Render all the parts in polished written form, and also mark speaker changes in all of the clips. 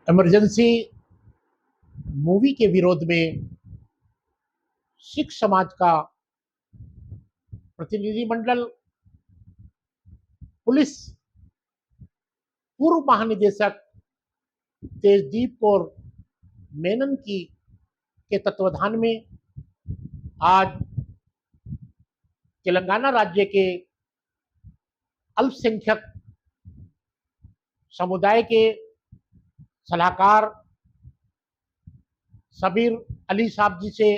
Speaker 1: Emergency movie के विरोध में सिख समाज का प्रतिनिधिमंडल, पुलिस पूर्व महानिदेशक तेजदीप कौर मेनन की के तत्वाधान में आज तेलंगाना राज्य के अल्पसंख्यक समुदाय के सलाहकार सबीर अली साहब जी से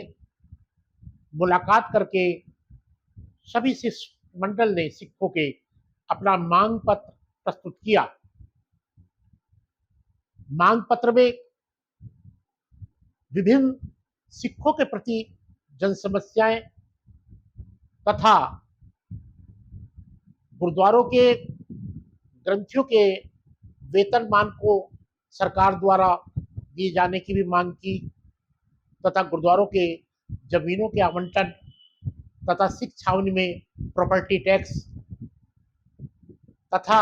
Speaker 1: मुलाकात करके सभी शिष्टमंडल ने सिखों के अपना मांग पत्र प्रस्तुत किया। मांग पत्र में विभिन्न सिखों के प्रति जन समस्याएं तथा गुरुद्वारों के ग्रंथियों के वेतनमान को सरकार द्वारा दिए जाने की भी मांग की तथा गुरुद्वारों के जमीनों के आवंटन तथा सिख छावनी में प्रॉपर्टी टैक्स तथा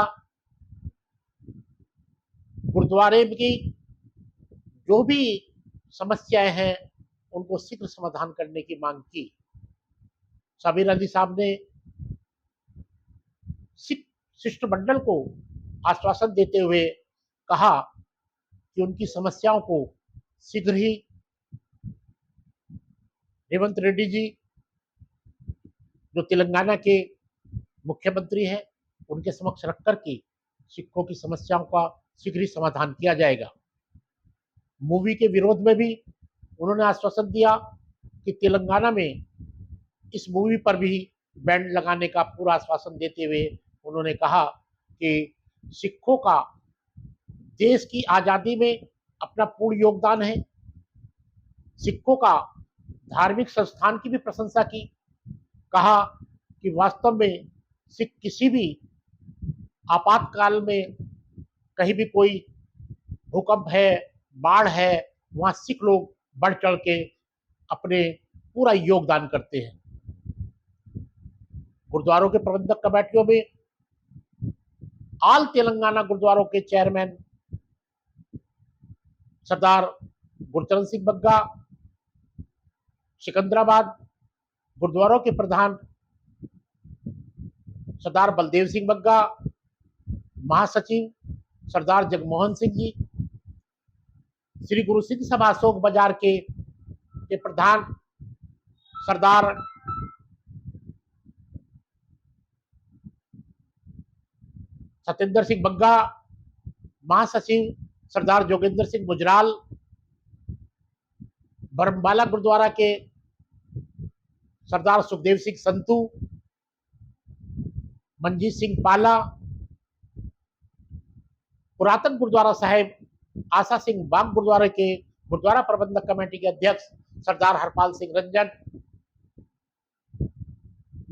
Speaker 1: गुरुद्वारे की जो भी समस्याएं हैं उनको शीघ्र समाधान करने की मांग की। सबीर अली साहब ने सिख शिष्टमंडल को आश्वासन देते हुए कहा कि उनकी समस्याओं को शीघ्र ही रेवंत रेड्डी जी जो तेलंगाना के मुख्यमंत्री हैं उनके समक्ष रख करके सिखों की समस्याओं का शीघ्र ही समाधान किया जाएगा। मूवी के विरोध में भी उन्होंने आश्वासन दिया कि तेलंगाना में इस मूवी पर भी बैन लगाने का पूरा आश्वासन देते हुए उन्होंने कहा कि सिखों का देश की आज़ादी में अपना पूर्ण योगदान है। सिखों का धार्मिक संस्थान की भी प्रशंसा की, कहा कि वास्तव में सिख किसी भी आपातकाल में कहीं भी कोई भूकंप है, बाढ़ है, वहाँ सिख लोग बढ़ चढ़ के अपने पूरा योगदान करते हैं। गुरुद्वारों के प्रबंधक कमेटियों में ऑल तेलंगाना गुरुद्वारों के चेयरमैन सरदार गुरचरण सिंह बग्गा, सिकंदराबाद गुरुद्वारों के प्रधान सरदार बलदेव सिंह बग्गा, महासचिव सरदार जगमोहन सिंह जी, श्री गुरु सिंह सभा अशोक बाजार के प्रधान सरदार सत्येंद्र सिंह बग्गा, महासचिव सरदार जोगेंद्र सिंह गुजराल, बरमबाला गुरुद्वारा के सरदार सुखदेव सिंह संतू, मंजीत सिंह पाला, पुरातन गुरुद्वारा साहिब आशा सिंह बाग गुरुद्वारा के गुरुद्वारा प्रबंधक कमेटी के अध्यक्ष सरदार हरपाल सिंह रंजन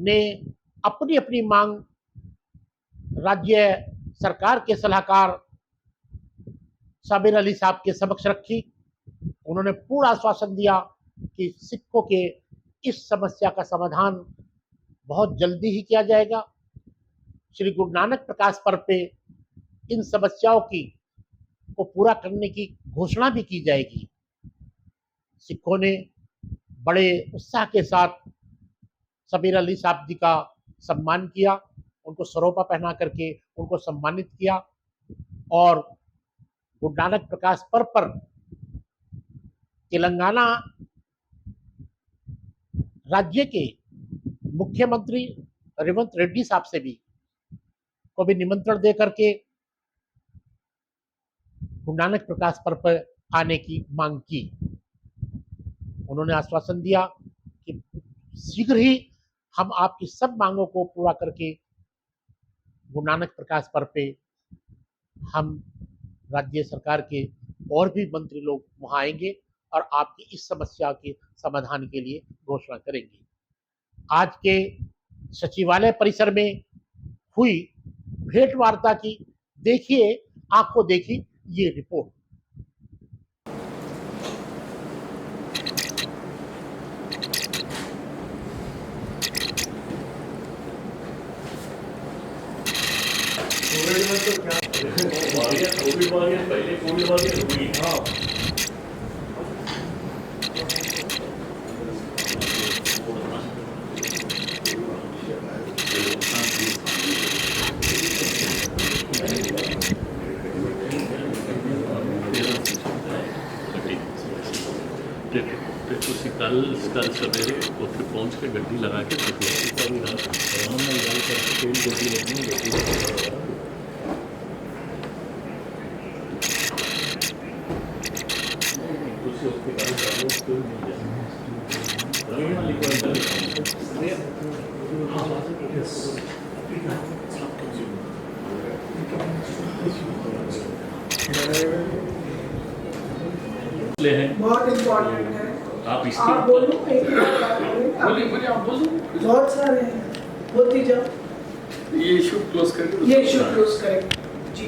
Speaker 1: ने अपनी अपनी मांग राज्य सरकार के सलाहकार सबीर अली साहब के समक्ष रखी। उन्होंने पूरा आश्वासन दिया कि सिखों के इस समस्या का समाधान बहुत जल्दी ही किया जाएगा। श्री गुरु नानक प्रकाश पर्व पे इन समस्याओं को पूरा करने की घोषणा भी की जाएगी। सिखों ने बड़े उत्साह के साथ सबीर अली साहब जी का सम्मान किया, उनको सरोपा पहना करके उनको सम्मानित किया और गुरु नानक प्रकाश पर्व पर तेलंगाना राज्य के मुख्यमंत्री रेवंत रेड्डी साहब से भी को भी निमंत्रण दे करके गुरु नानक प्रकाश पर्व पर आने की मांग की। उन्होंने आश्वासन दिया कि शीघ्र ही हम आपकी सब मांगों को पूरा करके गुरु नानक प्रकाश पर्व पे हम राज्य सरकार के और भी मंत्री लोग वहां आएंगे और आपकी इस समस्या के समाधान के लिए घोषणा करेंगे। आज के सचिवालय परिसर में हुई भेंट वार्ता की देखिए, आंखों देखी ये रिपोर्ट।
Speaker 2: कल सवेरे उत्थे पहुँच के गड्डी लगा के
Speaker 3: बहुत इम्पोर्टेंट है।
Speaker 2: आप इसके
Speaker 3: आप बोलो, बोलिए
Speaker 2: आप बोलो।
Speaker 3: बहुत सारे हैं, बोलती जाओ।
Speaker 4: ये इशू क्लोज करके
Speaker 3: ये इशू क्लोज करें जी।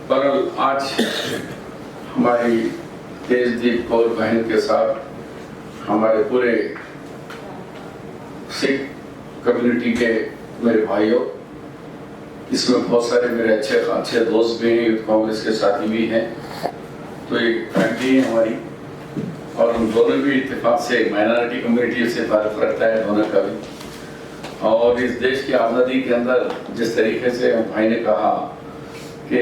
Speaker 4: पर आज हमारी तेजदीप कौर बहन के साथ हमारे पूरे सिख कम्युनिटी के मेरे भाइयों, इसमें बहुत सारे मेरे अच्छे दोस्त भी हैं, यूथ कांग्रेस के साथी भी हैं, तो ये फैमिली है हमारी, और हम दोनों भी इत्तेफाक से माइनॉरिटी कम्युनिटी से ताल्लुक़ रखता है दोनों का भी। और इस देश की आज़ादी के अंदर जिस तरीके से भाई ने कहा कि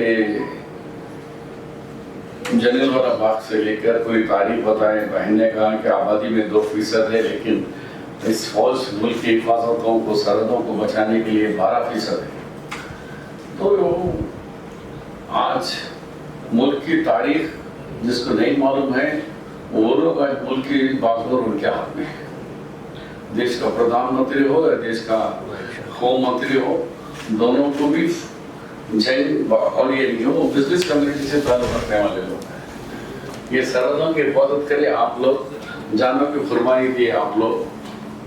Speaker 4: जलियांवाला बाग से लेकर पूरी तारीख बताएं, बहन ने कहा कि आबादी में 2% है, लेकिन इस फौज मुल्क की हिफाजतों को, सरहदों को बचाने के लिए 12% है। तो आज मुल्क की तारीख जिसको नहीं मालूम है, वो लोग आज मुल्क की बागडोर उनके हाथ में है। देश का प्रधानमंत्री हो या देश का होम मंत्री हो, दोनों को भी जैन और ये नहीं हो, बिजनेस कम्युनिटी से ताल्लुक रखने वाले लोग हैं। ये सरहदों की हिफाजत करे आप लोग, जानों की कुर्बानी दिए आप लोग,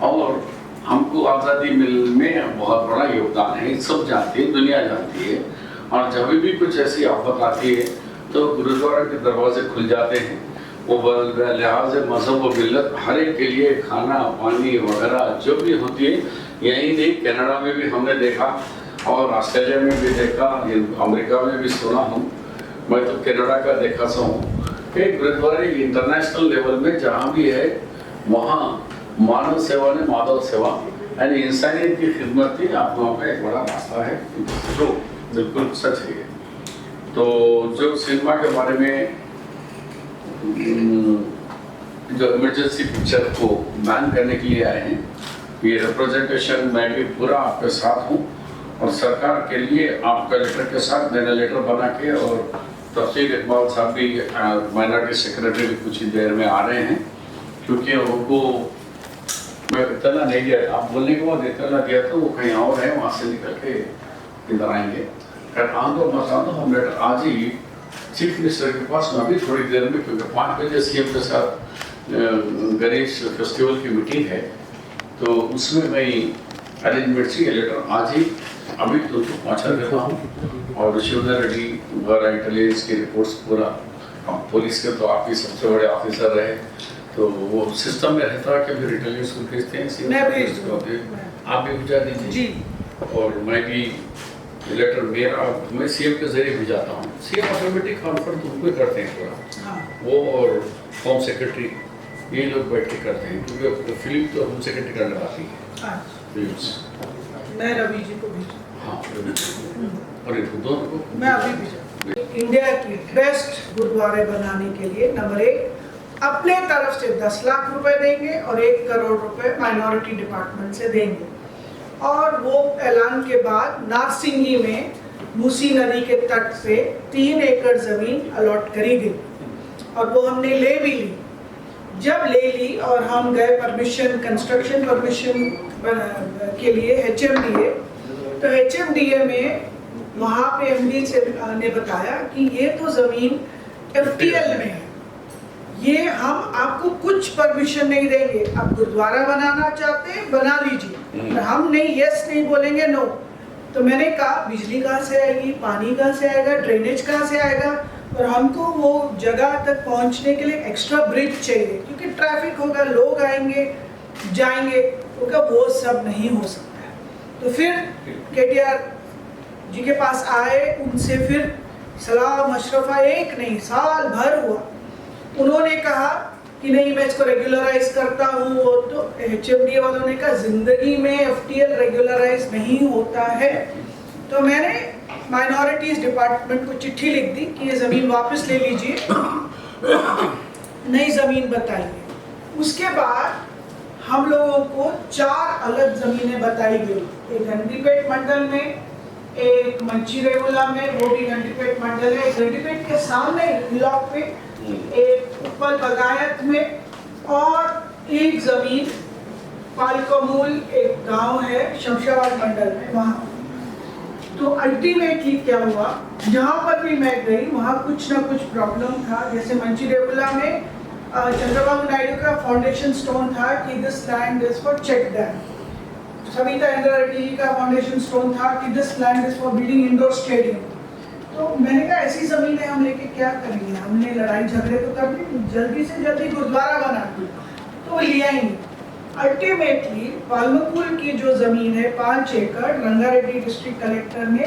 Speaker 4: और हमको आज़ादी में बहुत बड़ा योगदान है, सब जानती है, दुनिया जानती है। और जब भी कुछ ऐसी आफत आती है तो गुरुद्वारा के दरवाजे खुल जाते हैं। वो लिहाज मजहब व मिल्लत हर एक के लिए खाना पानी वगैरह जो भी होती है, यही नहीं कनाडा में भी हमने देखा, और ऑस्ट्रेलिया में भी देखा, अमेरिका में भी सुना हूँ। मैं तो कनाडा का देखा सा हूँ कि गुरुद्वारे इंटरनेशनल लेवल में जहाँ भी है वहाँ मानव सेवा ने माधव सेवा यानी इंसानियत की खिदमत ही आप लोगों का एक बड़ा रास्ता है, जो बिल्कुल सच है। तो जो सिनेमा के बारे में जो इमरजेंसी पिक्चर को बैन करने के लिए आए हैं, ये रिप्रेजेंटेशन मैं भी पूरा आपके साथ हूँ, और सरकार के लिए आपका लेटर के साथ मैंने लेटर बना के, और तफसीर इकबाल साहब भी माइनॉरिटी सेक्रेटरी भी कुछ ही देर में आ रहे हैं, क्योंकि उनको मैं इतना नहीं दिया, आप बोलने के बाद इतना दिया तो वो कहीं और है, वहाँ से निकल के इधर आएंगे। हम लेटर आज ही चीफ मिनिस्टर के पास में अभी थोड़ी देर में, क्योंकि 5 बजे सीएम के साथ गणेश फेस्टिवल की मीटिंग है, तो उसमें मैं अरेंजमेंट से लेटर आज ही अभी तो पहुँचा देता हूँ। और शिवधर रेड्डी वगैरह इंटेलिजेंस की रिपोर्ट्स पूरा, पुलिस के तो आप ही सबसे बड़े ऑफिसर रहे, तो वो सिस्टम में रहता है कि फिर इंटेलिजेंस को भेजते हैं, आप भी भेजा दीजिए जी। और मैं भी लेटर मैं सीएम के जरिए भिजाता हूँ, सीएम ऑटोमेटिक कॉन्फ्रेंस उनको करते हैं पूरा, वो और होम सेक्रेटरी ये लोग बैठ के करते हैं, क्योंकि फिल्म तो होम सेक्रेटरी करने आती है फिल्म्स।
Speaker 3: मैं रवि जी को भेजा,
Speaker 4: हाँ और इनको दोनों को
Speaker 3: मैं अभी भेजा। इंडिया की बेस्ट गुरुद्वारे बनाने के लिए नंबर 1 अपने तरफ से 10 लाख रुपए देंगे और 1 करोड़ रुपए माइनॉरिटी डिपार्टमेंट से देंगे। और वो ऐलान के बाद नारसिंगी में मूसी नदी के तट पे 3 एकड़ जमीन अलॉट करी गई, और वो हमने ले भी ली। जब ले ली और हम गए परमिशन, कंस्ट्रक्शन परमिशन के लिए HMDA, तो HMDA में वहाँ पे MD से ने बताया कि ये तो ज़मीन FTL में है, ये हम आपको कुछ परमिशन नहीं देंगे, आप गुरुद्वारा बनाना चाहते हैं बना लीजिए, पर हम नहीं यस नहीं बोलेंगे, नो। तो मैंने कहा बिजली कहाँ से आएगी, पानी कहाँ से आएगा, ड्रेनेज कहाँ से आएगा, और हमको वो जगह तक पहुँचने के लिए एक्स्ट्रा ब्रिज चाहिए, क्योंकि ट्रैफिक होगा, लोग आएंगे जाएंगे, तो वो सब नहीं हो सकता है। तो फिर KTR जी के पास आए, उनसे फिर सलाह मशरफा एक नहीं साल भर हुआ। उन्होंने कहा कि नहीं मैं इसको रेगुलराइज करता हूँ। वो तो HMDA वालों ने कहा जिंदगी में FTL रेगुलराइज नहीं होता है। तो मैंने माइनॉरिटीज डिपार्टमेंट को चिट्ठी लिख दी कि ये ज़मीन वापस ले लीजिए, नई ज़मीन बताइए। उसके बाद हम लोगों को 4 अलग ज़मीनें बताई गई, एक गंडीपेट मंडल में, एक मंचीरेउला में, वो भी गंडीपेट मंडल है, एक गंडीपेट के सामने ब्लॉक पे, एक उपल बगायत में, और एक ज़मीन पालकोमूल एक गांव है शमशाबाद मंडल में, वहाँ। तो अल्टीमेटली क्या हुआ, जहाँ पर भी मैं गई वहाँ कुछ ना कुछ प्रॉब्लम था। जैसे मंचीरेउला में चंद्रबाबू नायडू का फाउंडेशन स्टोन था कि this land is for check dam. Savita Indira Reddy ji का फाउंडेशन स्टोन था कि this land is for building indoor stadium. तो मैंने कहा ऐसी ज़मीनें हम लेके क्या करेंगे, हमने लड़ाई झगड़े तो कर ली, जल्दी से जल्दी गुरुद्वारा बना दी, तो वो लिया ही नहीं। अल्टीमेटली पालमपुर की जो ज़मीन है 5 एकड़, रंगारेड्डी डिस्ट्रिक्ट कलेक्टर ने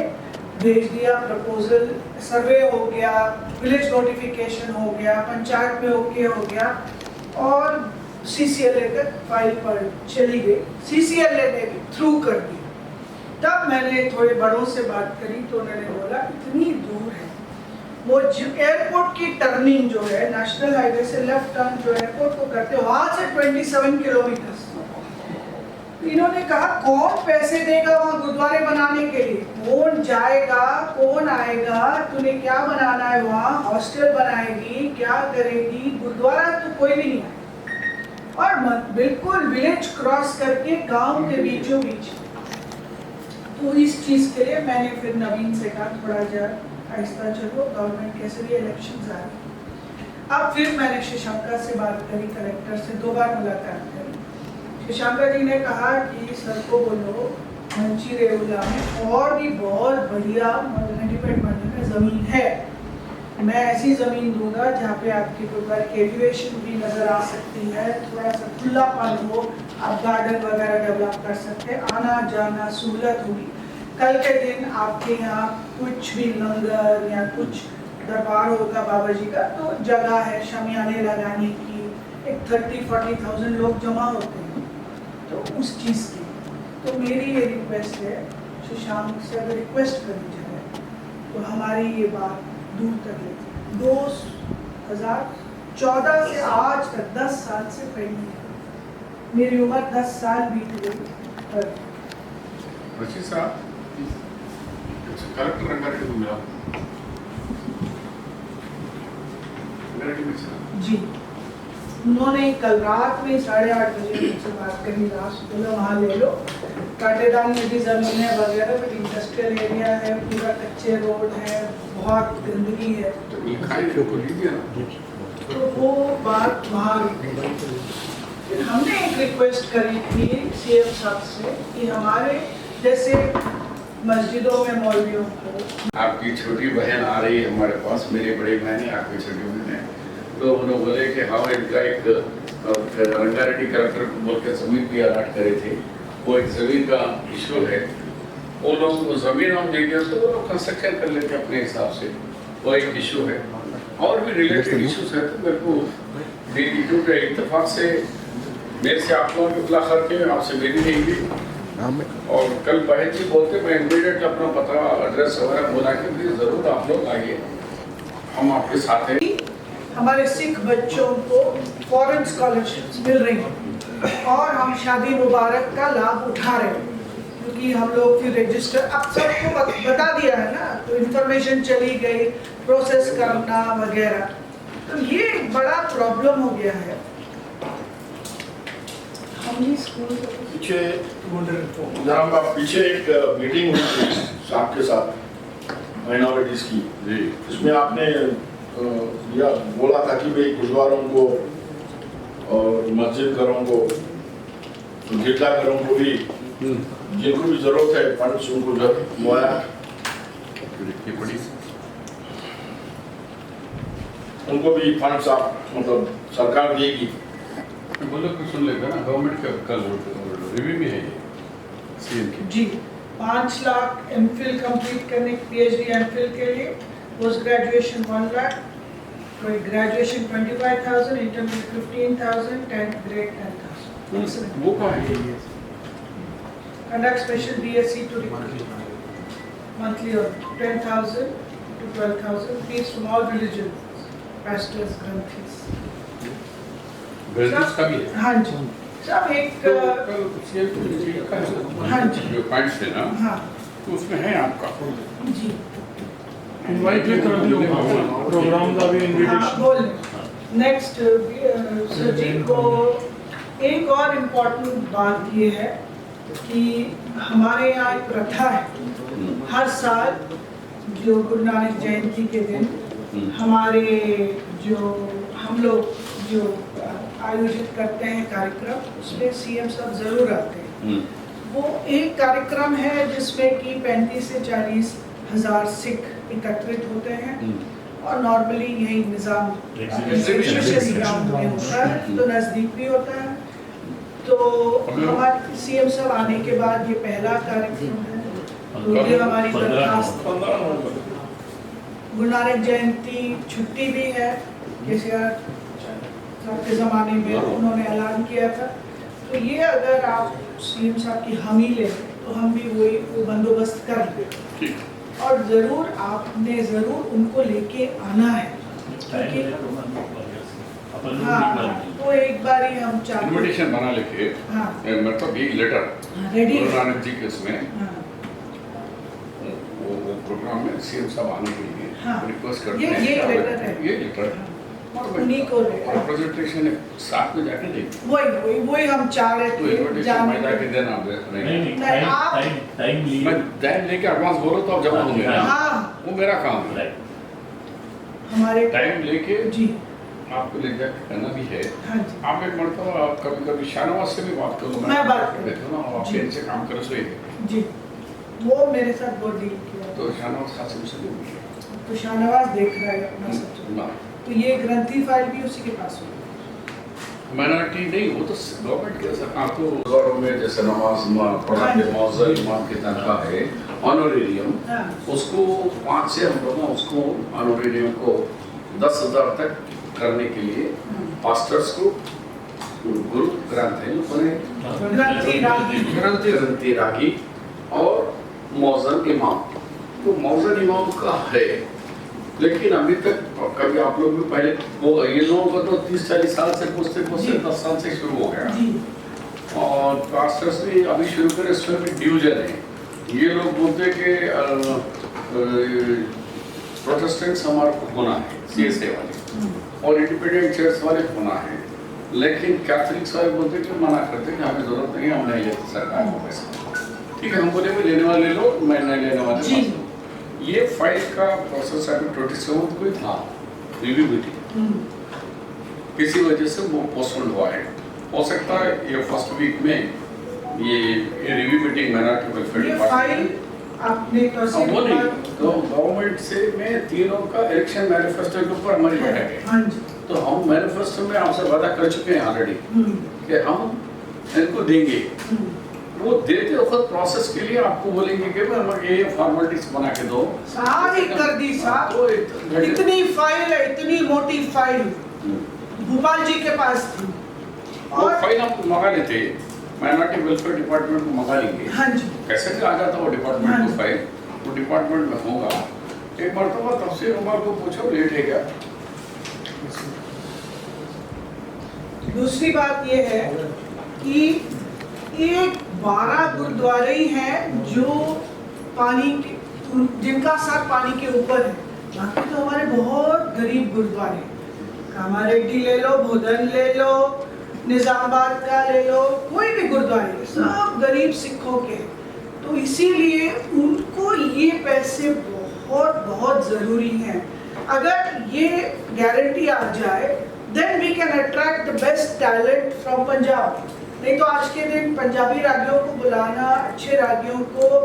Speaker 3: भेज दिया प्रपोजल, सर्वे हो गया, विलेज नोटिफिकेशन हो गया, पंचायत में ओके हो गया, और CCLA तक फाइल पर चली गई। CCLA ने भी थ्रू कर दिया। तब मैंने थोड़े बड़ों से बात करी तो उन्होंने बोला इतनी दूर है, वो एयरपोर्ट की टर्निंग जो है नेशनल हाईवे से लेफ्ट टर्न जो एयरपोर्ट को करते हैं वहाँ से 27 किलोमीटर। इन्होंने कहा कौन पैसे देगा वहाँ गुरुद्वारे बनाने के लिए, कौन जाएगा, कौन आएगा, तूने क्या बनाना है वहाँ, हॉस्टल बनाएगी, क्या करेगी, गुरुद्वारा तो कोई भी नहीं आएगा। और बिल्कुल विलेज क्रॉस करके गांव के बीचों बीच। तो इस चीज़ के लिए मैंने फिर नवीन से कहा थोड़ा जरा आहिस्ता चलो, गवर्नमेंट कैसे भी इलेक्शन आ रहे। अब फिर मैंने शशांका से बात करी, कलेक्टर से 2 बार मुलाकात करी। शशांका जी ने कहा कि सर को बोलो मंचीरेउला में और भी बहुत बढ़िया गंडीपेट मंडल में ज़मीन है, मैं ऐसी ज़मीन दूंगा जहाँ पे आपकी गुरुद्वारे की एलिवेशन भी नज़र आ सकती है, थोड़ा सा खुलापन हो, आप गार्डन वगैरह डेवलप कर सकते हैं, आना जाना सहूलत होगी। कल के दिन आपके यहाँ कुछ भी लंगर या कुछ दरबार होगा बाबा जी का, तो जगह है शमियाने लगाने की, एक 30-40,000 लोग जमा होते हैं, तो उस चीज़ की। तो मेरी ये रिक्वेस्ट है शशांक से, अगर रिक्वेस्ट करी जाए तो हमारी ये बात दूर कर लेते। 2014 से आज तक 10 साल से पेंडिंग है, मेरी उम्र 10 साल बीत गई। पर
Speaker 5: रशीद साहब, कलेक्टर रंगारेड्डी को मिला
Speaker 3: जी, उन्होंने कल रात में 8:30 बजे मुझसे बात करी, रात बोला वहाँ ले लो, काटेदार में भी ज़मीन है वगैरह, बट इंडस्ट्रियल एरिया है, पूरा कच्चे रोड है, बहुत गंदगी है, तो वो बात वहाँ फिर हमने एक रिक्वेस्ट करी थी CM साहब से कि हमारे जैसे मस्जिदों में मौलवियों को।
Speaker 4: आपकी छोटी बहन आ रही है हमारे पास, मेरी बड़ी बहन है, आपकी छोटी बहन है, तो उन्होंने बोले कि हाँ इनका एक रंगारेड्डी कलेक्टर को बोल के ज़मीन भी अलॉट करे थे, वो एक ज़मीन का इशू है, वो लोग को ज़मीन हम दे दिया तो वो लोग कंस्ट्रक्शन कर लेते अपने हिसाब से, वो एक इशू है। और भी रिलेटेड इशूज है, तो मेरे को इत्तेफाक से मेरे से आप लोगों की मुलाकात की, आपसे मेरी नहीं हुई, और कल बहन जी बोलते मैं इमीडिएट अपना पता एड्रेस वगैरह बोला के फिर ज़रूर आप लोग आइए, हम आपके साथ हैं।
Speaker 3: हमारे सिख बच्चों को फॉरेन स्कॉलरशिप्स मिल रही हैं और हम शादी मुबारक का लाभ उठा रहे हैं, क्योंकि हम लोग फिर रजिस्टर अब सबको बता दिया है ना, तो इन्फॉर्मेशन चली गई, प्रोसेस करना वगैरह, तो ये एक बड़ा प्रॉब्लम हो गया है। हम ही स्कूल
Speaker 5: पीछे जरा पीछे एक मीटिंग हुई थी आपके साथ माइनॉरिटीज की, इसमें आपने या बोला था कि भाई गुरुद्वारों को और मस्जिद घरों को, गिरजा घरों को भी जिनको भी जरूरत है फंड्स उनको मुहैया, उनको भी फंड्स आप मतलब सरकार देगी।
Speaker 2: बोलो कुछ सुन लेगा ना, गवर्नमेंट का कल रिव्यू भी है ये CM की।
Speaker 3: जी, 5 लाख एमफिल कंप्लीट करने, पीएचडी एमफिल के लिए, post graduation 1 lakh, graduation 25,000, intermediate 15,000, 10th grade 10,000.
Speaker 5: वो कहाँ है?
Speaker 3: Conduct special BSc to monthly or 10,000 to 12,000 fees from all religions, pastors, granthis.
Speaker 5: Business का भी है।
Speaker 3: हाँ जी, सब एक
Speaker 5: तो कल CM का
Speaker 3: हाँ जी।
Speaker 5: जो पॉइंट्स है ना,
Speaker 3: हाँ
Speaker 5: तो उसमें है आपका
Speaker 3: जी,
Speaker 6: इनवाइट भी कर दियो प्रोग्राम का भी
Speaker 3: हाँ
Speaker 6: इनविटेशन।
Speaker 3: बोल। नेक्स्ट सर जी को एक और इम्पोर्टेंट बात ये है कि हमारे यहाँ एक प्रथा है, हर साल जो गुरु नानक जयंती के दिन हमारे जो हम लोग जो आयोजित करते हैं कार्यक्रम, उसमें सीएम साहब जरूर आते हैं। वो एक कार्यक्रम है जिसमें कि 35 से 40 हजार सिख एकत्रित होते हैं और नॉर्मली यही निज़ाम एग्जीबिशन ग्राउंड में होता है, तो नज़दीक भी होता है। तो हमारे सीएम साहब आने के बाद ये पहला कार्यक्रम है, तो ये हमारी दरखास्त। गुरु नानक जयंती छुट्टी भी है, जैसे के ज़माने में उन्होंने ऐलान किया था, तो ये अगर आप सीएम साहब की हामी लें तो हम भी वही वो बंदोबस्त कर लें, और ज़रूर आपने ज़रूर उनको लेके आना है, क्योंकि हाँ तो एक बार ही हम चाहते हैं
Speaker 5: इनविटेशन बना लेके,
Speaker 3: हाँ
Speaker 5: मतलब ये लेटर
Speaker 3: रेडी
Speaker 5: गुरु नानक जी के इसमें
Speaker 3: हाँ
Speaker 5: वो प्रोग्राम में सीएम साहब आने के लिए
Speaker 3: हाँ।
Speaker 5: रिक्वेस्ट करते
Speaker 3: ये
Speaker 5: हैं।
Speaker 3: लेटर है।
Speaker 5: ये लेटर है।
Speaker 3: उन्हीं को
Speaker 5: और प्रेजेंटेशन साथ में जाके देंगे।
Speaker 3: वही हम चाह रहे
Speaker 5: तो
Speaker 3: थे
Speaker 5: इनविटेशन मैं जाके देना
Speaker 2: नहीं
Speaker 5: नहीं,
Speaker 2: नहीं
Speaker 3: नहीं, आप-
Speaker 2: टाइम लिए
Speaker 5: मैं दैन लेके एडवांस बोलो तो आप जमा होंगे ना,
Speaker 3: हाँ
Speaker 5: वो मेरा काम है।
Speaker 2: राइट
Speaker 3: हमारे
Speaker 5: टाइम लेके
Speaker 3: जी
Speaker 5: आपको ले जाके करना भी है।
Speaker 3: हाँ जी
Speaker 5: आप एक मरतबा कभी कभी शाहनवाज से भी बात करो,
Speaker 3: मैं बात करूँ।
Speaker 5: देखो ना, आप
Speaker 3: जी।
Speaker 5: इनसे काम करो सही।
Speaker 3: जी, वो मेरे साथ बहुत डील किया,
Speaker 5: तो शाहनवाज खासिम से भी पूछिए।
Speaker 3: तो शाहनवाज देख रहा है अपना सब कुछ।
Speaker 5: ना
Speaker 3: तो ये ग्रंथी फाइल भी उसी के पास होगी।
Speaker 5: माइनॉरिटी नहीं, वो तो गवर्नमेंट के सरकार को गुरुद्वारों में जैसे नमाज पढ़ाते मौजूद इमाम की तनख्वाह है ऑनोरेरियम,
Speaker 3: हाँ
Speaker 5: उसको 5 से हम लोग उसको ऑनोरेरियम को 10,000 तक करने के लिए पास्टर्स को गुरु ग्रंथ है
Speaker 3: ग्रंथी रागी
Speaker 5: ग्रंथी रागी और मौजूद इमाम। तो मौजूद इमाम का है, लेकिन अभी तक कभी आप लोग भी पहले वो ये लोगों को तो 30-40 साल से पूछते 10 साल से शुरू हो गया,
Speaker 3: जी
Speaker 5: और पास्टर्स भी अभी शुरू करें। इसमें भी डिवीजन है। ये लोग बोलते कि प्रोटेस्टेंट्स हमारे को होना है CSA वाले, और इंडिपेंडेंट चर्च वाले होना है, लेकिन कैथलिक्स वाले बोलते कि मना करते कि हमें जरूरत नहीं है, हम नहीं लेते सरकार को पैसा। ठीक है, हम बोले लेने वाले लो, मैं नहीं लेने वाले
Speaker 3: जी।
Speaker 5: मत लो। ये फाइल का प्रोसेस अभी 27 को ही था, रिव्यू मीटिंग किसी वजह से वो पोस्टपोन हुआ है। हो सकता है ये फर्स्ट वीक में ये रिव्यू मीटिंग माइनॉरिटी वेलफेयर
Speaker 3: ये फाइल आपने कैसे
Speaker 5: वो नहीं, तो गवर्नमेंट से में तीनों का इलेक्शन मैनिफेस्टो के ऊपर हमारी बैठक है।
Speaker 3: हाँ जी
Speaker 5: तो हम मैनिफेस्टो में आपसे वादा कर चुके हैं ऑलरेडी कि हम इनको देंगे। वो देते वक्त प्रोसेस के लिए आपको बोलेंगे कि हमें ये फॉर्मेलिटीज बना के दो,
Speaker 3: सारी कर दी साहब।
Speaker 5: तो
Speaker 3: इतनी फाइल है, इतनी मोटी फाइल भोपाल जी के पास थी,
Speaker 5: वो
Speaker 3: और
Speaker 5: फाइल हम मंगा लेते, माइनॉरिटी वेलफेयर डिपार्टमेंट को मंगा लेंगे।
Speaker 3: हाँ जी
Speaker 5: कैसे भी आ जाता वो डिपार्टमेंट
Speaker 3: हाँ
Speaker 5: को
Speaker 3: जी।
Speaker 5: फाइल, वो डिपार्टमेंट में होगा। एक मरतबा तफसीर उमर को पूछो लेट है क्या।
Speaker 3: दूसरी बात ये है कि एक 12 गुरुद्वारे ही हैं जो पानी के, जिनका सर पानी के ऊपर है। बाकी तो हमारे बहुत गरीब गुरुद्वारे हैं। कामारेड्डी ले लो, भोदन ले लो, निजामाबाद का ले लो, कोई भी गुरुद्वारे सब गरीब सिखों के। तो इसीलिए उनको ये पैसे बहुत बहुत ज़रूरी हैं। अगर ये गारंटी आ जाए then we can attract the best talent from Punjab. नहीं तो आज के दिन पंजाबी रागियों को बुलाना, अच्छे रागियों को,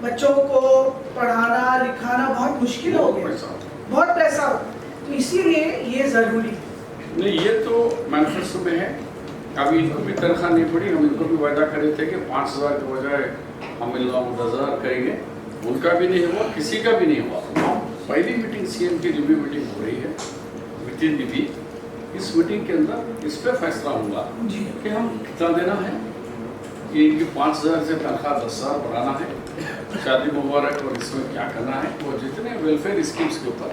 Speaker 3: बच्चों को पढ़ाना लिखाना बहुत मुश्किल हो गया, बहुत पैसा। तो इसीलिए ये ज़रूरी है।
Speaker 5: नहीं, ये तो मैनिफेस्टो में है। अभी इनको भी तनख्वाह नहीं पड़ी, हम इनको भी वादा करे थे कि 5,000 के बजाय
Speaker 4: हम इन लोगों को इंतजार करेंगे। उनका भी नहीं हुआ, किसी का भी नहीं हुआ। पहली मीटिंग सीएम की रिव्यू मीटिंग हो रही है विद इन द वीक। इस मीटिंग के अंदर इस पर फैसला होगा कि हम कितना देना है, कि इनकी 5,000 से तनख्वाह 10,000 बढ़ाना है, शादी मुबारक और इसमें क्या करना है। वो जितने वेलफेयर स्कीम्स के ऊपर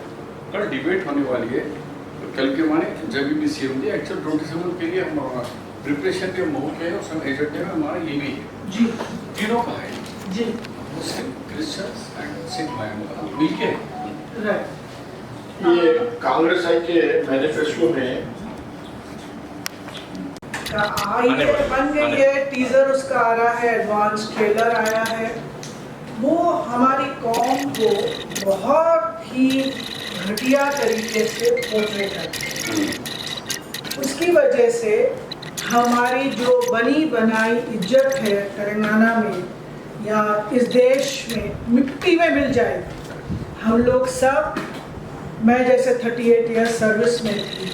Speaker 4: कल डिबेट होने वाली है। तो कल के माने जब भी सीएम जी एक्चुअल 27 के लिए हम प्रिपरेशन के मौके है, उसमें एजेंडे में हमारा ये भी है
Speaker 3: जी
Speaker 4: तीनों का है,
Speaker 3: जी
Speaker 4: मुस्लिम, क्रिश्चियंस एंड सिख भाइयों का मिलके।
Speaker 3: राइट।
Speaker 5: ये कांग्रेस आई के मैनिफेस्टो में
Speaker 3: बन गई है, टीजर उसका आ रहा है, एडवांस ट्रेलर आया है। वो हमारी कौम को बहुत ही घटिया तरीके से पोर्ट्रे करती है। उसकी वजह से हमारी जो बनी बनाई इज्जत है तेलंगाना में या इस देश में मिट्टी में मिल जाएगी। हम लोग सब, मैं जैसे 38 ईयर्स सर्विस में थी,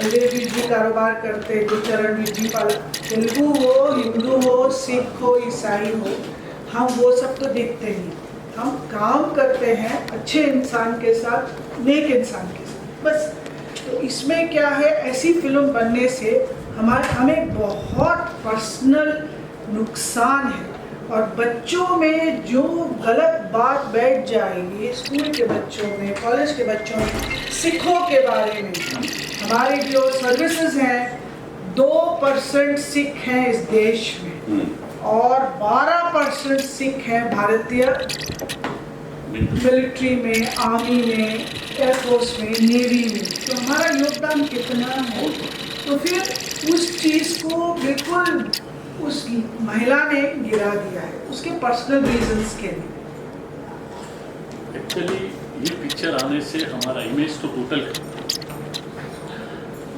Speaker 3: अजय जी कारोबार करते, गुरचरण जी पालक, तेलुगु हो, हिंदू हो, सिख हो, ईसाई हो, हम वो सब तो देखते नहीं। हम काम करते हैं अच्छे इंसान के साथ, नेक इंसान के साथ, बस। तो इसमें क्या है, ऐसी फिल्म बनने से हमें बहुत पर्सनल नुकसान है। और बच्चों में जो गलत बात बैठ जाएगी, स्कूल के बच्चों में, कॉलेज के बच्चों में, सिखों के बारे में। हमारी जो सर्विसेज हैं, 2% सिख हैं इस देश में और 12% सिख हैं भारतीय मिलिट्री में, आर्मी में, एयरफोर्स में, नेवी में। तो हमारा योगदान कितना है? तो फिर उस चीज़ को बिल्कुल उस महिला ने गिरा दिया है उसके पर्सनल रीजंस के लिए।
Speaker 2: एक्चुअली ये पिक्चर आने से हमारा इमेज तो टोटल है।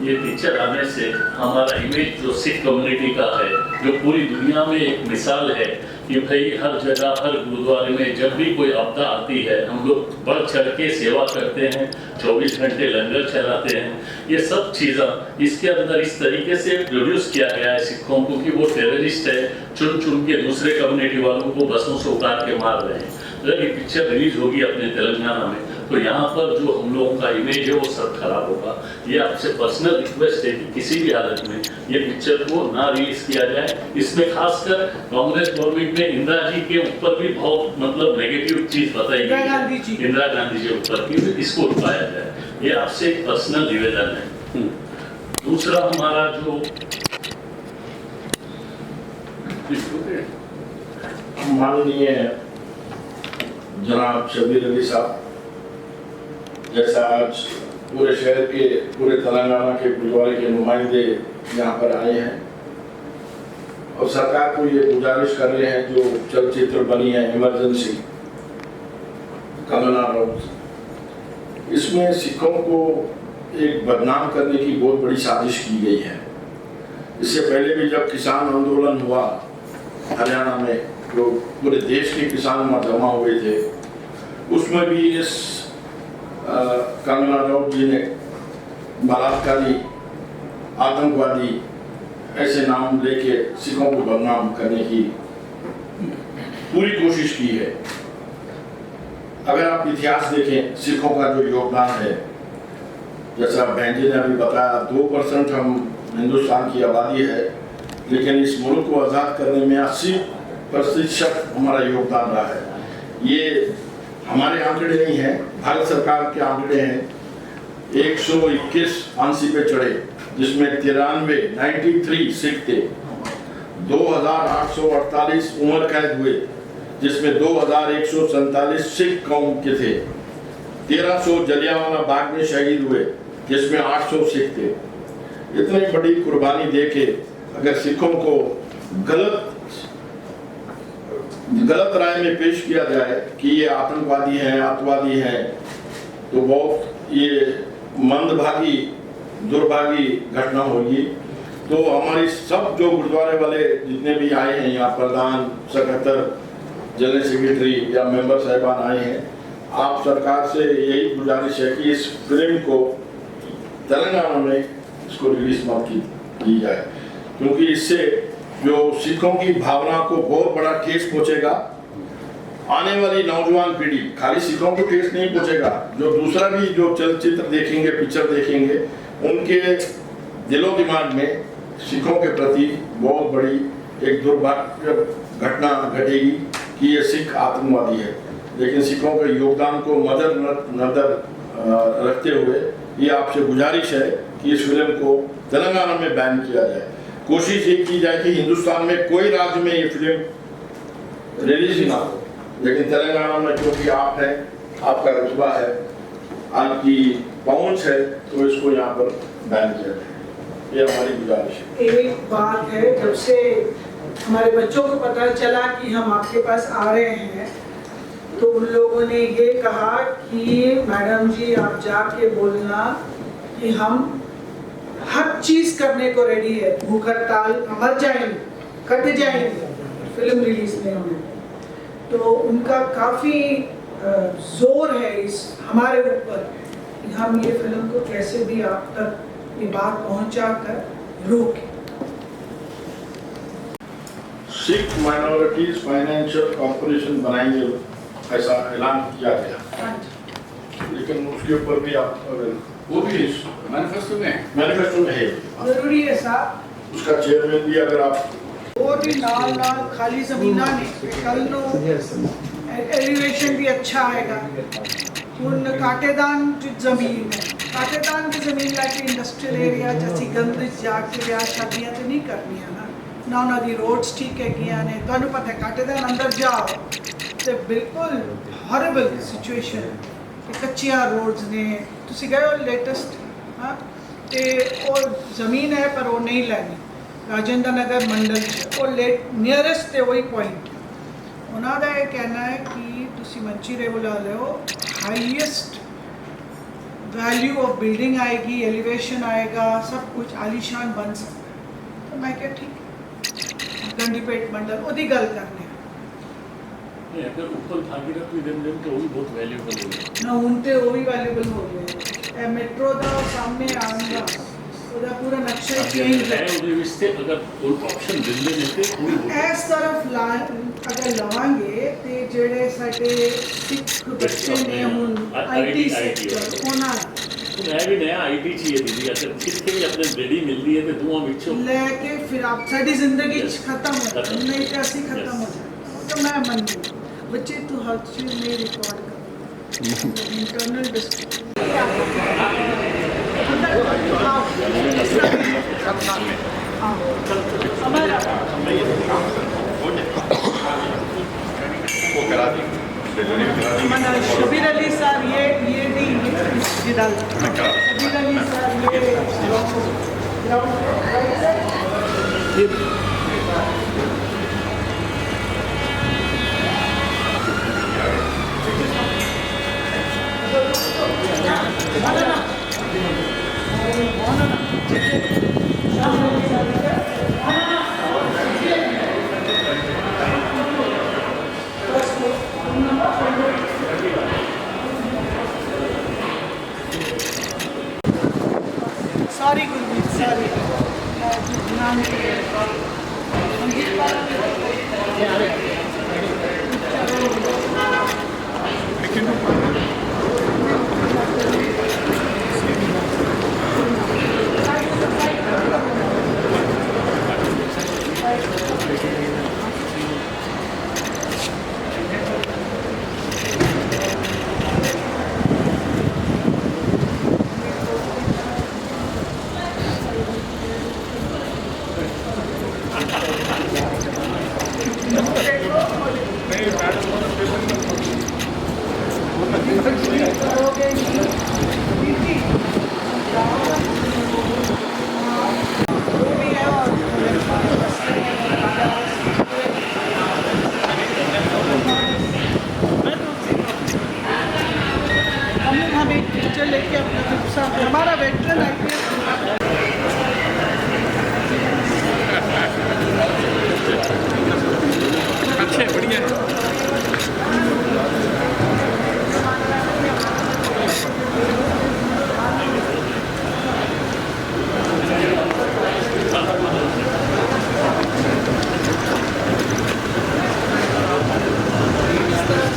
Speaker 2: ये पिक्चर आने से हमारा इमेज जो सिख कम्युनिटी का है, जो पूरी दुनिया में एक मिसाल है कि भाई हर जगह, हर गुरुद्वारे में जब भी कोई आपदा आती है, हम लोग बढ़ चढ़ के सेवा करते हैं, 24 घंटे लंगर चलाते हैं। ये सब चीज़ें इसके अंदर इस तरीके से प्रोड्यूस किया गया है सिखों को कि वो टेररिस्ट है, चुन चुन के दूसरे कम्युनिटी वालों को बसों से उतार के मार रहे हैं। जब ये पिक्चर रिलीज होगी अपने तेलंगाना में, तो यहाँ पर जो हम लोगों का इमेज है वो सब खराब होगा। ये आपसे पर्सनल रिक्वेस्ट है कि किसी भी हालत में ये पिक्चर को ना रिलीज किया जाए। इसमें खासकर कांग्रेस गवर्नमेंट ने इंदिरा जी के ऊपर भी बहुत नेगेटिव चीज बताई गई है, इंदिरा गांधी जी ऊपर की, इसको उठाया जाए। ये आपसे एक पर्सनल निवेदन है। दूसरा हमारा जो
Speaker 5: माननीय जनाब शबीर अली साहब, जैसा आज पूरे शहर के, पूरे तेलंगाना के गुरुद्वारे के नुमाइंदे यहाँ पर आए हैं और सरकार को ये गुजारिश कर रहे हैं, जो चलचित्र बनी है इमरजेंसी कंगना राउत, इसमें सिखों को एक बदनाम करने की बहुत बड़ी साजिश की गई है। इससे पहले भी जब किसान आंदोलन हुआ हरियाणा में, जो पूरे देश के किसान वहाँ जमा हुए थे, उसमें भी इस कंगना राउत जी ने बलात्कारी, आतंकवादी ऐसे नाम लेके सिखों को बदनाम करने की पूरी कोशिश की है। अगर आप इतिहास देखें, सिखों का जो योगदान है, जैसा बहन जी ने अभी बताया, 2% हम हिंदुस्तान की आबादी है, लेकिन इस मुल्क को आज़ाद करने में 80% हमारा योगदान रहा है। ये हमारे आंकड़े नहीं हैं, भारत सरकार के आंकड़े हैं। 121 फांसी पे चढ़े, जिसमें 93 सिख थे, 2848 उम्र कैद हुए, जिसमें 2147 सिख कौम के थे, 1300 जलियांवाला बाग में शहीद हुए, जिसमें 800 सिख थे। इतनी बड़ी कुर्बानी देके अगर सिखों को गलत राय में पेश किया जाए कि ये आतंकवादी हैं, अतवादी हैं, तो बहुत ये मंदभागी, दुर्भागी घटना होगी। तो हमारी सब जो गुरुद्वारे वाले जितने भी आए हैं यहाँ, प्रधान, सेक्रेटरी, जनरल सेक्रेटरी या मेंबर साहिबान आए हैं, आप सरकार से यही गुजारिश है कि इस फिल्म को तेलंगाना में इसको रिलीज मत की जाए, क्योंकि इससे जो सिखों की भावना को बहुत बड़ा ठेस पहुंचेगा आने वाली नौजवान पीढ़ी खाली सिखों को ठेस नहीं पहुंचेगा, जो दूसरा भी जो चलचित्र देखेंगे, पिक्चर देखेंगे, उनके दिलो दिमाग में सिखों के प्रति बहुत बड़ी एक दुर्भाग्य घटना घटेगी कि ये सिख आतंकवादी है। लेकिन सिखों के योगदान को मद्देनजर रखते हुए ये आपसे गुजारिश है कि इस फिल्म को तेलंगाना में बैन किया जाए। कोशिश ये की जाए कि हिंदुस्तान में कोई राज्य में ये फिल्म रिलीज ही ना हो, लेकिन तेलंगाना में क्योंकि आप हैं, आपका रुतबा है, आपकी पहुंच है, तो इसको यहाँ पर बैन किया जाए। ये हमारी गुजारिश है।
Speaker 3: एक बात है, जब से हमारे बच्चों को पता चला कि हम आपके पास आ रहे हैं, तो उन लोगों ने ये कहा कि मैडम जी आप जाके बोलना कि हम हर चीज करने को रेडी है, भूख हड़ताल मर जाएंगे, कट जाएंगे फिल्म रिलीज में हमें। तो उनका काफी जोर है इस हमारे ऊपर कि हम ये फिल्म को कैसे भी आप तक ये बात पहुंचा कर रोकें।
Speaker 5: सिख माइनॉरिटीज फाइनेंशियल कॉर्पोरेशन बनाएंगे, ऐसा ऐलान किया गया, लेकिन उसके ऊपर भी आप
Speaker 4: वो भी मैनिफेस्टो में है,
Speaker 3: जरूरी है साहब।
Speaker 5: उसका चेयरमैन भी अगर आप
Speaker 3: और भी नाल नाल खाली जमीना ने कल नो एलिवेशन भी अच्छा आएगा। उन काटेदान जो जमीन है, काटेदान की जमीन लाके इंडस्ट्रियल एरिया जैसी गंद जाके ब्याह शादियां तो नहीं करनी है ना ना दी रोड्स ठीक है किया ने तो पता है काटेदान अंदर जाओ तो बिल्कुल हॉरिबल सिचुएशन कच्चियां रोड्स ने तुसी गए हो लेटेस्ट हाँ ते और ज़मीन है पर वो नहीं लेनी राजेंद्र नगर मंडल और नियरेस्ट है वही पॉइंट उन्होंने ये कहना है कि तुसी मंचीरे बुला लो हाईएस्ट वैल्यू ऑफ बिल्डिंग आएगी, एलिवेशन आएगा, सब कुछ आलीशान बन सकता है। तो मैं क्या ठीक गंडीपेट मंडल ओदी गल करने
Speaker 2: अगर ऊपर भागीरथ भी दिन तो वो भी बहुत वैल्यूबल हो गया
Speaker 3: ना उनते वो भी वैल्यूबल हो गए। मेट्रो का सामने आऊंगा ਉਹਦਾ ਪੂਰਾ ਨਕਸ਼ਾ ਚੇਂਜ ਹੈ
Speaker 2: ਉਹਦੇ ਵਿੱਚ ਤੇ ਅਗਰ ਕੋਈ ਆਪਸ਼ਨ ਦਿੰਦੇ ਨੇ ਤੇ ਕੋਈ
Speaker 3: ਇਸ ਤਰਫ ਅਗਰ ਲਵਾਂਗੇ ਤੇ ਜਿਹੜੇ ਸਾਡੇ ਸਿੱਖ ਬੱਚੇ ਨੇ ਹੁਣ ਆਈਟੀ ਸੈਕਟਰ ਉਹਨਾਂ
Speaker 2: ਮੈਂ ਵੀ ਨया ਆਈਟੀ चाहिए दीदी अगर कितने भी अपने रेडी मिलती है तो दुआ ਵਿੱਚੋਂ
Speaker 3: ਲੈ ਕੇ ਫਿਰ ਆਪ ਸਾਡੀ ਜ਼ਿੰਦਗੀ ਖਤਮ ਹੋ ਜਾਏ ਨਹੀਂ ਤੇ ਅਸੀਂ ਖਤਮ ਹੋ ਜਾਏ ਤਾਂ ਮੈਂ ਮੰਨਦੀ ਬੱਚੇ ਤੂੰ ਹਰ ਚੀਜ਼ में रिकॉर्ड कर internal district Shabir Ali sir ये जिदल शबीर अली सर ये सॉरी गुरमीत सॉरी नाम लेके अपना हमारा वेटरन
Speaker 6: अच्छे बढ़िया
Speaker 3: इस तरह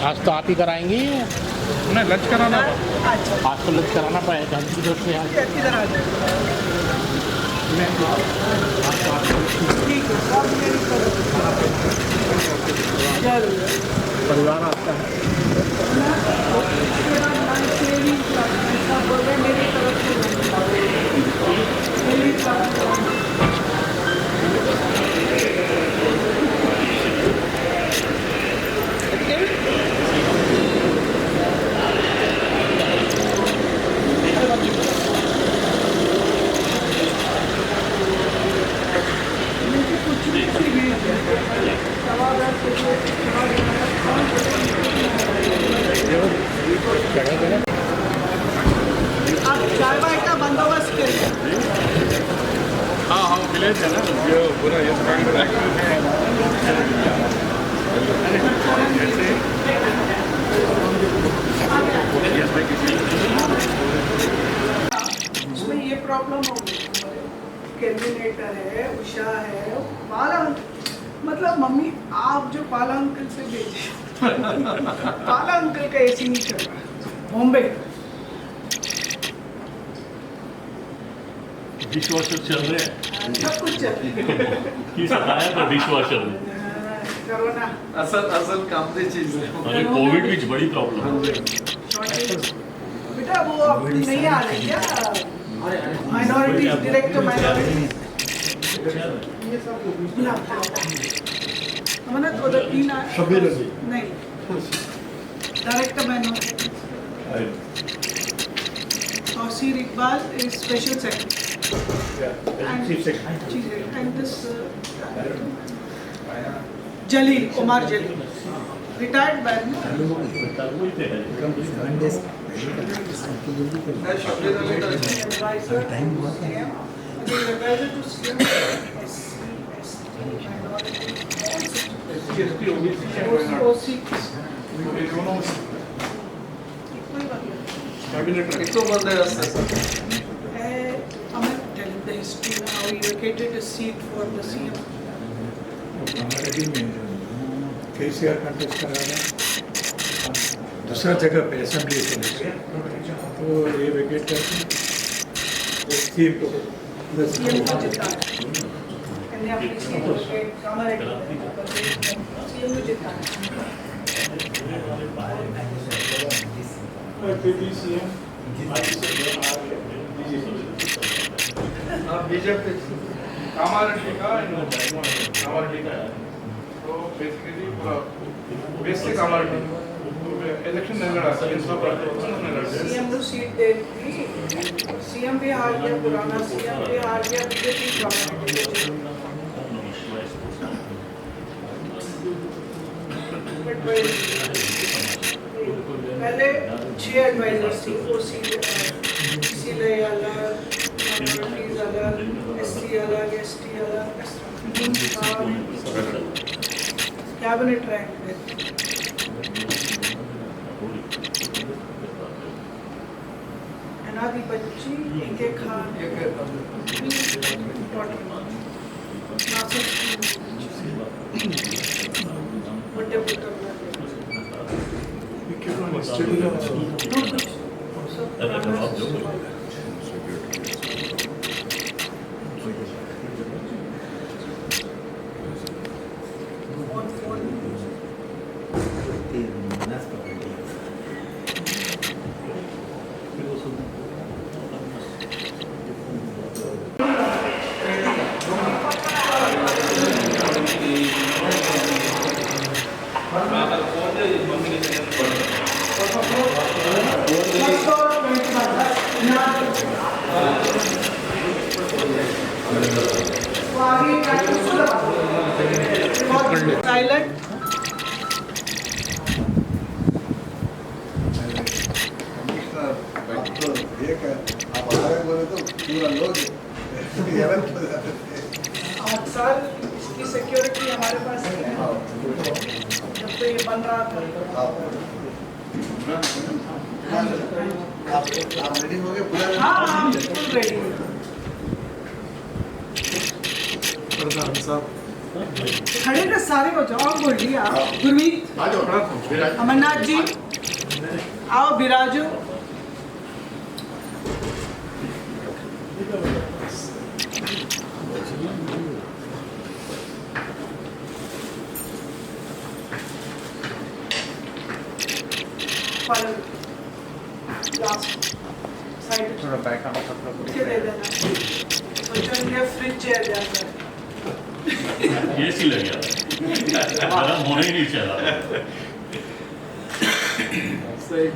Speaker 1: आज तो आप ही कराएंगी,
Speaker 6: नहीं लंच कराना
Speaker 3: अच्छा
Speaker 1: आज तो लंच कराना पड़ेगा हमकी तरफ से आज।
Speaker 3: इधर आ जाओ। ठीक है, सब मेरी तरफ से। जरूर।
Speaker 1: परिवार आपका है।
Speaker 3: ना, मेरा मन से भी ऐसा बोल रहे मेरी तरफ से मेरी तरफ से। आप चाय वाय का बंदोबस्त करिए।
Speaker 6: हाँ हाँ विलेज है ना ये पूरा ये
Speaker 3: उसमें ये प्रॉब्लम हो गई, कैलकुलेटर है, उषा है, बाला मतलब मम्मी आप जो बाला अंकल से भेजे बाला अंकल का एसी नहीं चल रहा बॉम्बे।
Speaker 2: डिश वॉशर चल रहे हैं,
Speaker 3: सब कुछ चल रहा है।
Speaker 2: किस आया पर डिश वॉशर में
Speaker 3: कोरोना
Speaker 7: असल काम की चीज है।
Speaker 2: अरे कोविड विच बड़ी प्रॉब्लम
Speaker 3: शॉर्टेज बेटा वो अब नहीं आ रहे क्या माइनॉरिटी डायरेक्ट माइनॉरिटी ये सब हमने तो उधर 3
Speaker 5: शबीर अली।
Speaker 3: नहीं direct minority Tauseer Iqbal is special secretary and this Jaleel Umar Jaleel retired बैन advisor to CM, SC, ST, minority, OC,
Speaker 7: ఎక్కువ మంది వస్తారు sir.
Speaker 3: I'm not telling the history now how he vacated a seat for the CM.
Speaker 8: KCR contest कराना दूसरा जगह पे assembly से लेके तो ये वेकेट करके स्कीम को
Speaker 3: CM को जिताया मैंने अपनी सीट के कमर CM को जिताया
Speaker 6: बीजेपी कामारेड्डी का कामारेड्डी का तो बेसिकली बेसिक कामारेड्डी इलेक्शन नहीं लड़ा
Speaker 3: CM को सीट दे दी CM भी हार गया पुराना CM भी हार गया बीजेपी पहले 6 एडवाइजर्स थी OC CLA अलग minorities अलग SC अलग ST अलग कैबिनेट रैंक में अनादि बच्ची इंके खान बड़े पुत्र साइलेंट
Speaker 7: आप हमारे बोले तो पूरा लोग
Speaker 3: 8 साल इसकी सिक्योरिटी हमारे पास है जब तो ये बन रहा था
Speaker 7: आप रेडी हो गए पूरा?
Speaker 3: हाँ बिल्कुल रेडी
Speaker 6: प्रधान साहब
Speaker 3: खड़े तो सारे हो जाओ, और बोलिए आप। गुरमीत,
Speaker 5: आ जाओ फिर आ जाओ।
Speaker 3: अमरनाथ जी आओ, बिराजो। लास्ट साइड
Speaker 7: थोड़ा बैक आना सब लोग
Speaker 3: के दे देना। सोचो इंडिया फ्रिज चेयर जाता है।
Speaker 2: एसी लग गया, गर्म होने ही नहीं चला।
Speaker 7: सही